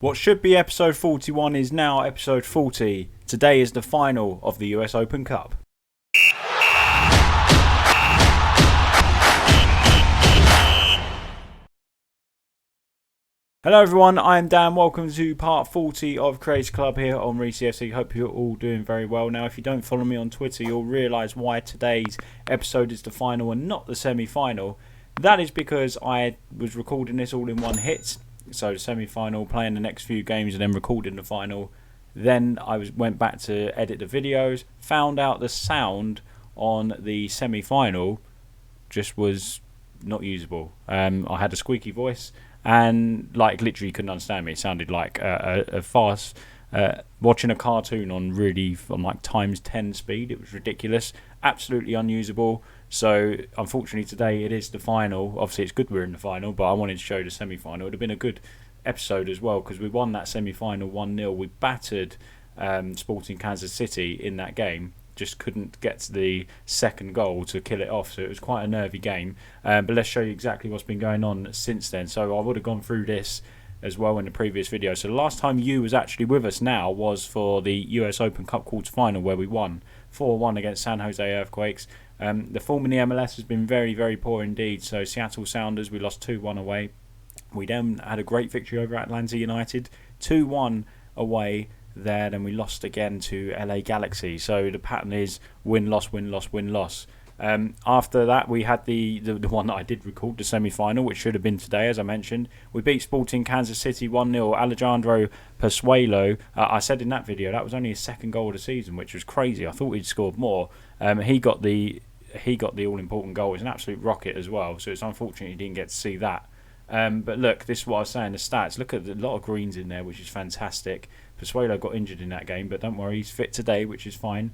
What should be episode 41 is now episode 40. Today is the final of the US Open Cup. Hello everyone, I am Dan. Welcome to part 40 of Crazy Club here on Reesy FC. Hope you're all doing very well. Now, if you don't follow me on Twitter, you'll realise why today's episode is the final and not the semi-final. That is because I was recording this all in one hit. So the semi-final, playing the next few games and then recording the final. Then I went back to edit the videos, found out the sound on the semi-final just was not usable. I had a squeaky voice and literally couldn't understand me. It sounded like a farce. Watching a cartoon on times 10 speed. It was ridiculous, absolutely unusable. So unfortunately today it is the final. Obviously it's good we're in the final, but I wanted to show the semi-final. It would have been a good episode as well because we won that semi-final 1-0. We battered Sporting Kansas City in that game. Just couldn't get to the second goal to kill it off, so it was quite a nervy game. But let's show you exactly what's been going on since then. So I would have gone through this as well in the previous video. So the last time you was actually with us now was for the US Open Cup quarter-final where we won 4-1 against San Jose Earthquakes. The form in the MLS has been very, very poor indeed. So Seattle Sounders, we lost 2-1 away. We then had a great victory over Atlanta United, 2-1 away there. Then we lost again to LA Galaxy. So the pattern is win-loss, win-loss, win-loss. After that, we had the one that I did record, the semi-final, which should have been today, as I mentioned. We beat Sporting Kansas City 1-0. Alejandro Pesuelo, I said in that video, that was only his second goal of the season, which was crazy. I thought he'd scored more. He got the all-important goal. It's an absolute rocket as well, so it's unfortunate he didn't get to see that. But look, this is what I was saying, the stats. Look at a lot of greens in there, which is fantastic. Pesuelo got injured in that game, but don't worry, he's fit today, which is fine.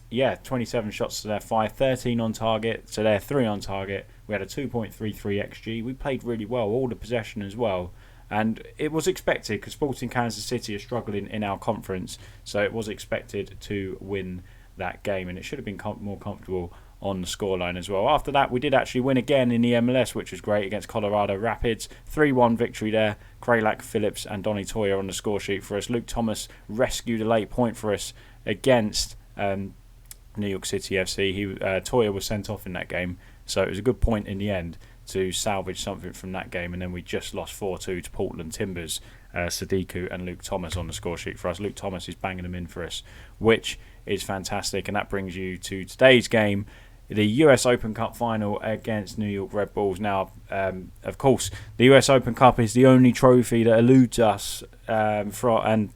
27 shots to their 5, 13 on target, so they're 3 on target. We had a 2.33 XG. We played really well, all the possession as well. And it was expected because Sporting Kansas City are struggling in our conference, so it was expected to win that game, and it should have been more comfortable on the scoreline as well. After that, we did actually win again in the MLS, which was great, against Colorado Rapids. 3-1 victory there. Kralak, Phillips and Donny Toya on the score sheet for us. Luke Thomas rescued a late point for us against New York City FC. Toya was sent off in that game, so it was a good point in the end to salvage something from that game. And then we just lost 4-2 to Portland Timbers. Sadiku and Luke Thomas on the score sheet for us. Luke Thomas is banging them in for us, which is fantastic. And that brings you to today's game, the US Open Cup final against New York Red Bulls. Now, of course, the US Open Cup is the only trophy that eludes us and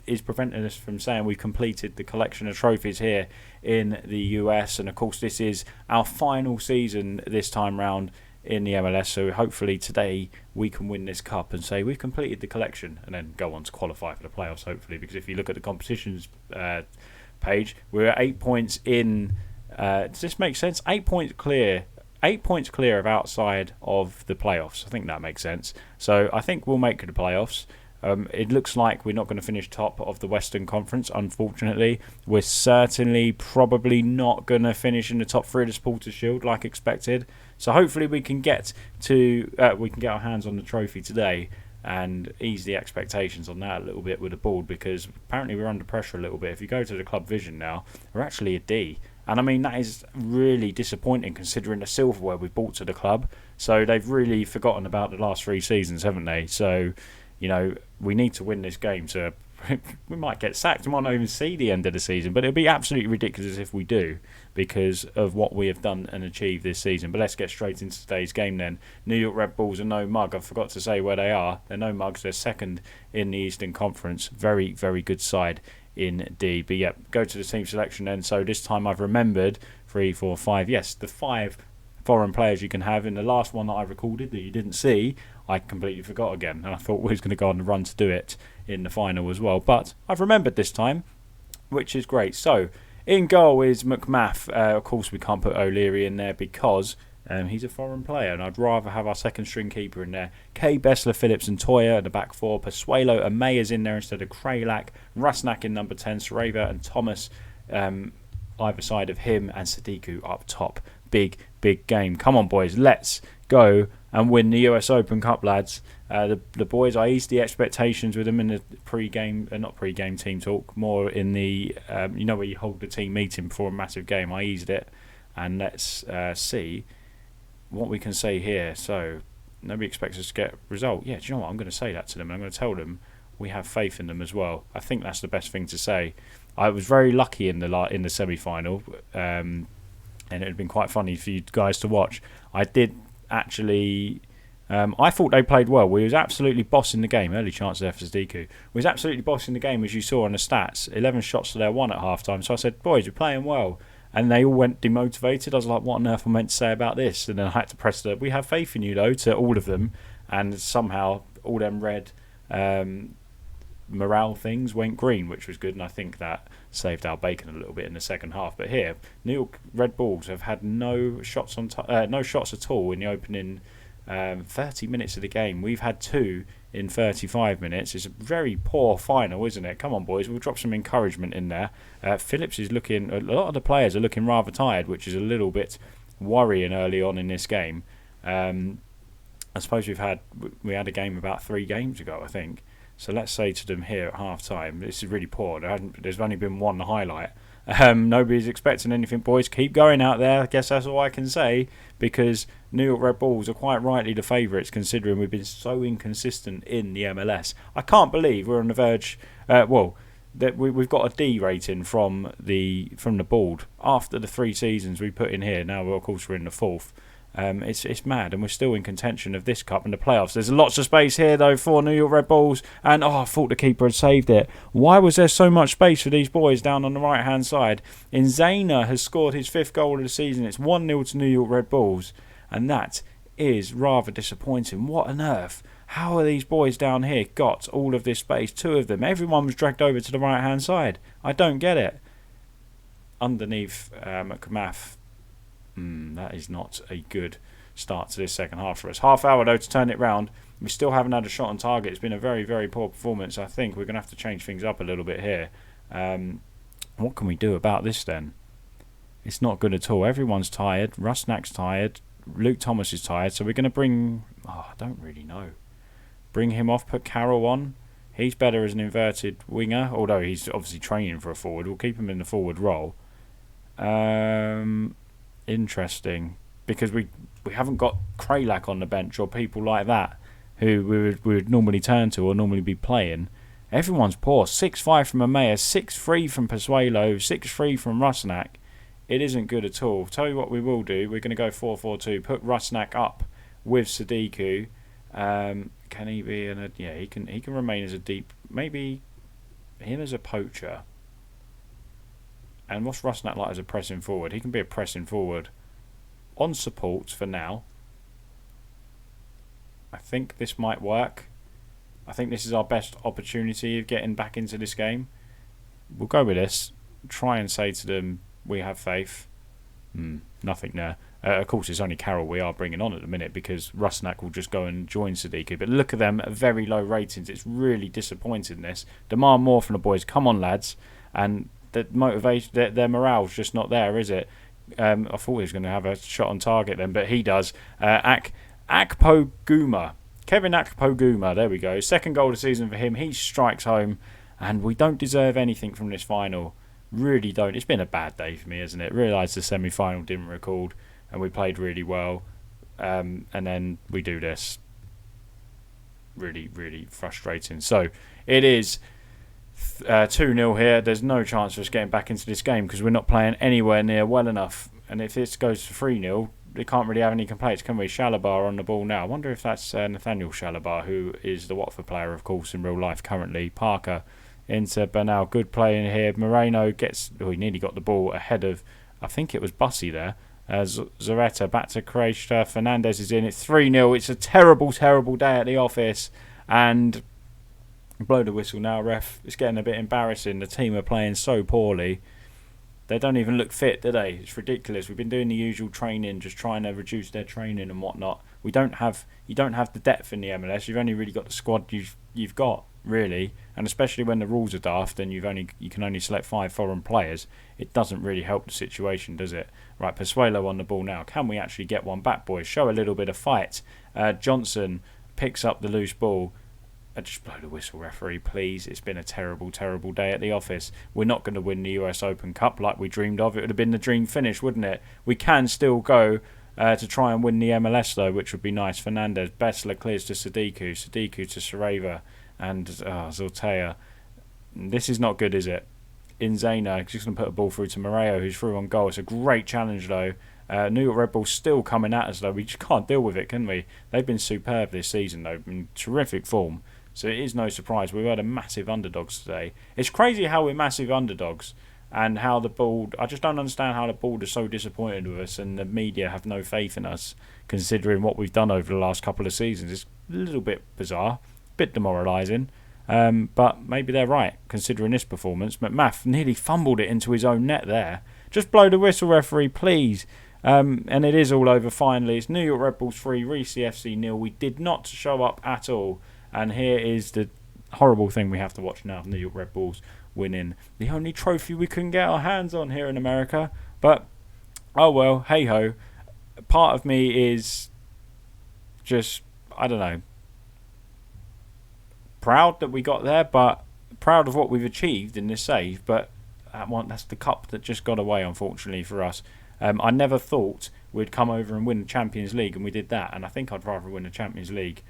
is preventing us from saying we've completed the collection of trophies here in the US. And of course, this is our final season this time round in the MLS, so hopefully today we can win this cup and say we've completed the collection and then go on to qualify for the playoffs, hopefully, because if you look at the competitions page, we're at 8 points in. Does this make sense? 8 points clear. 8 points clear of outside of the playoffs. I think that makes sense. So I think we'll make the playoffs. It looks like we're not going to finish top of the Western Conference, unfortunately. We're certainly probably not going to finish in the top 3 of the Supporters' Shield like expected. So hopefully we can get our hands on the trophy today and ease the expectations on that a little bit with the board, because apparently we're under pressure a little bit. If you go to the club vision now, we're actually a D. And I mean, that is really disappointing considering the silverware we brought to the club. So they've really forgotten about the last 3 seasons, haven't they? So, we need to win this game. So we might get sacked. We might not even see the end of the season. But it'll be absolutely ridiculous if we do, because of what we have done and achieved this season. But let's get straight into today's game then. New York Red Bulls are no mug. I forgot to say where they are. They're no mugs. They're second in the Eastern Conference. Very, very good side indeed. But yeah, go to the team selection then. So this time I've remembered 3, 4, 5. Yes, the 5 foreign players you can have. In the last one that I recorded that you didn't see, I completely forgot again, and I thought we was going to go on the run to do it in the final as well. But I've remembered this time, which is great. So in goal is McMath. Of course, we can't put O'Leary in there because he's a foreign player, and I'd rather have our second string keeper in there. Kay, Bessler, Phillips and Toya at the back 4. Pesuelo and Mayers in there instead of Kralak. Rusnak in number 10. Sareva and Thomas either side of him, and Sadiku up top. Big game. Come on, boys. Let's go and win the US Open Cup, lads. The boys, I eased the expectations with them in the pre-game, not pre-game team talk, more in the, where you hold the team meeting before a massive game. I eased it, and let's see what we can say here. So, nobody expects us to get a result. Yeah, do you know what? I'm going to say that to them. I'm going to tell them we have faith in them as well. I think that's the best thing to say. I was very lucky in the semi-final, and it would have been quite funny for you guys to watch. I did actually... I thought they played well. We was absolutely bossing the game. Early chance there for Sadiku. We was absolutely bossing the game, as you saw on the stats. 11 shots to their 1 at half-time. So I said, boys, you're playing well. And they all went demotivated. I was like, what on earth am I meant to say about this? And then I had to press we have faith in you, though, to all of them. And somehow all them red morale things went green, which was good. And I think that saved our bacon a little bit in the second half. But here, New York Red Bulls have had no shots at all in the opening 30 minutes of the game. We've had 2 in 35 minutes. It's a very poor final, isn't it? Come on, boys, we'll drop some encouragement in there. Phillips is looking... A lot of the players are looking rather tired, which is a little bit worrying early on in this game. I suppose we had a game about 3 games ago, I think. So let's say to them here at half-time, this is really poor. There's only been one highlight. Nobody's expecting anything, boys. Keep going out there. I guess that's all I can say, because New York Red Bulls are quite rightly the favourites, considering we've been so inconsistent in the MLS. I can't believe we're on the verge. That we've got a D rating from the board after the 3 seasons we put in here. Now, of course, we're in the 4th. It's mad, and we're still in contention of this cup and the playoffs. There's lots of space here, though, for New York Red Bulls, and I thought the keeper had saved it. Why was there so much space for these boys down on the right-hand side? Inzana has scored his 5th goal of the season. It's 1-0 to New York Red Bulls, and that is rather disappointing. What on earth? How are these boys down here got all of this space? 2 of them. Everyone was dragged over to the right-hand side. I don't get it. Underneath McMath. That is not a good start to this second half for us. Half hour, though, to turn it round. We still haven't had a shot on target. It's been a very, very poor performance. I think we're going to have to change things up a little bit here. What can we do about this, then? It's not good at all. Everyone's tired. Rusnak's tired. Luke Thomas is tired. So we're going to bring... I don't really know. Bring him off, put Carroll on. He's better as an inverted winger, although he's obviously training for a forward. We'll keep him in the forward role. Interesting, because we haven't got Kralak on the bench or people like that who we would normally turn to or normally be playing. Everyone's poor. 6-5 from Amaya, 6-3 from Pasuelo, 6-3 from Rusnak. It isn't good at all. Tell you what we will do. We're going to go 4-4-2. Put Rusnak up with Sadiku. Can he be he can remain as a deep, maybe him as a poacher. And what's Rusnak like as a pressing forward? He can be a pressing forward on support for now. I think this might work. I think this is our best opportunity of getting back into this game. We'll go with this. Try and say to them, we have faith. Nothing there. Of course, it's only Carroll we are bringing on at the minute, because Rusnak will just go and join Sadiku. But look at them, very low ratings. It's really disappointing, this. Demand more from the boys. Come on, lads. And the motivation, their morale's just not there, is it? I thought he was going to have a shot on target then, but he does. Akpoguma. Kevin Akpoguma, there we go. 2nd goal of the season for him. He strikes home, and we don't deserve anything from this final. Really don't. It's been a bad day for me, isn't it? Realised the semi-final didn't record, and we played really well. And then we do this. Really, really frustrating. So, it is 2-0 here. There's no chance of us getting back into this game because we're not playing anywhere near well enough. And if this goes to 3-0, we can't really have any complaints, can we? Shalabar on the ball now. I wonder if that's Nathaniel Shalabar, who is the Watford player, of course, in real life currently. Parker into Bernal. Good play in here. Moreno gets... he nearly got the ball ahead of... I think it was Bussy there. Zaretta back to Croatia. Fernandez is in. It's 3-0. It's a terrible, terrible day at the office. And... blow the whistle now, ref. It's getting a bit embarrassing. The team are playing so poorly. They don't even look fit, do they? It's ridiculous. We've been doing the usual training, just trying to reduce their training and whatnot. You don't have the depth in the MLS. You've only really got the squad you've got. really, and especially when the rules are daft and you can only select 5 foreign players, it doesn't really help the situation, does it? Right, Pozuelo on the ball now. Can we actually get one back, boys? Show a little bit of fight. Johnson picks up the loose ball. Just blow the whistle, referee, please. It's been a terrible, terrible day at the office. We're not going to win the US Open Cup like we dreamed of. It would have been the dream finish, wouldn't it? We can still go to try and win the MLS, though, which would be nice. Fernandez, Bessler clears to Sadiku to Sareva, and Zoltea. This is not good, is it? Inzana just going to put a ball through to Moreo, who's through on goal. It's a great challenge, though. New York Red Bulls still coming at us, though. We just can't deal with it, can we? They've been superb this season, though. In terrific form. So it is no surprise. We've had a massive underdogs today. It's crazy how we're massive underdogs and how the board... I just don't understand how the board is so disappointed with us and the media have no faith in us, considering what we've done over the last couple of seasons. It's a little bit bizarre, a bit demoralising. But maybe they're right, considering this performance. McMath nearly fumbled it into his own net there. Just blow the whistle, referee, please. And it is all over finally. It's New York Red Bulls 3, Reesy FC 0. We did not show up at all. And here is the horrible thing we have to watch now. New York Red Bulls winning the only trophy we couldn't get our hands on here in America. But, oh well, hey-ho. Part of me is just, I don't know, proud that we got there, but proud of what we've achieved in this save. But that's the cup that just got away, unfortunately, for us. I never thought we'd come over and win the Champions League, and we did that. And I think I'd rather win the Champions League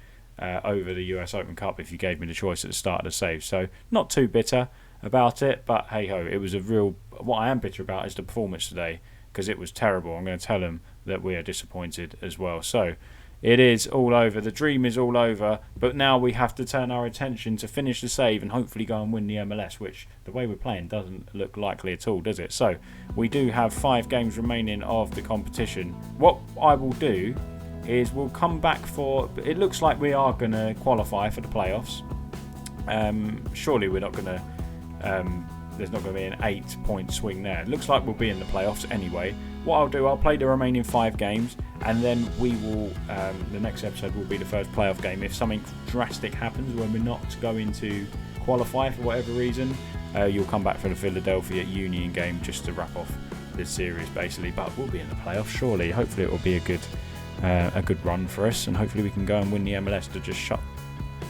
over the US Open Cup if you gave me the choice at the start of the save. So not too bitter about it, but hey-ho, it was a real... What I am bitter about is the performance today, because it was terrible. I'm going to tell them that we are disappointed as well. So it is all over. The dream is all over, but now we have to turn our attention to finish the save and hopefully go and win the MLS, which the way we're playing doesn't look likely at all, does it? So we do have 5 games remaining of the competition. What I will do is we'll come back for... It looks like we are going to qualify for the playoffs. Surely we're not going to... there's not going to be an 8-point swing there. It looks like we'll be in the playoffs anyway. What I'll do, I'll play the remaining 5 games, and then we will... the next episode will be the first playoff game. If something drastic happens when we're not going to qualify for whatever reason, you'll come back for the Philadelphia Union game just to wrap off this series, basically. But we'll be in the playoffs, surely. Hopefully it will be a good run for us, and hopefully we can go and win the MLS to just shut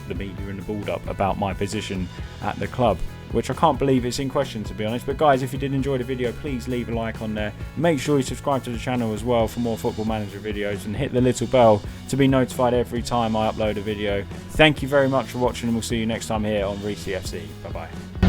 the media and the board up about my position at the club, which I can't believe it's in question, to be honest. But guys, if you did enjoy the video, please leave a like on there. Make sure you subscribe to the channel as well for more Football Manager videos, and hit the little bell to be notified every time I upload a video. Thank you very much for watching, and we'll see you next time here on Reesy FC. Bye bye.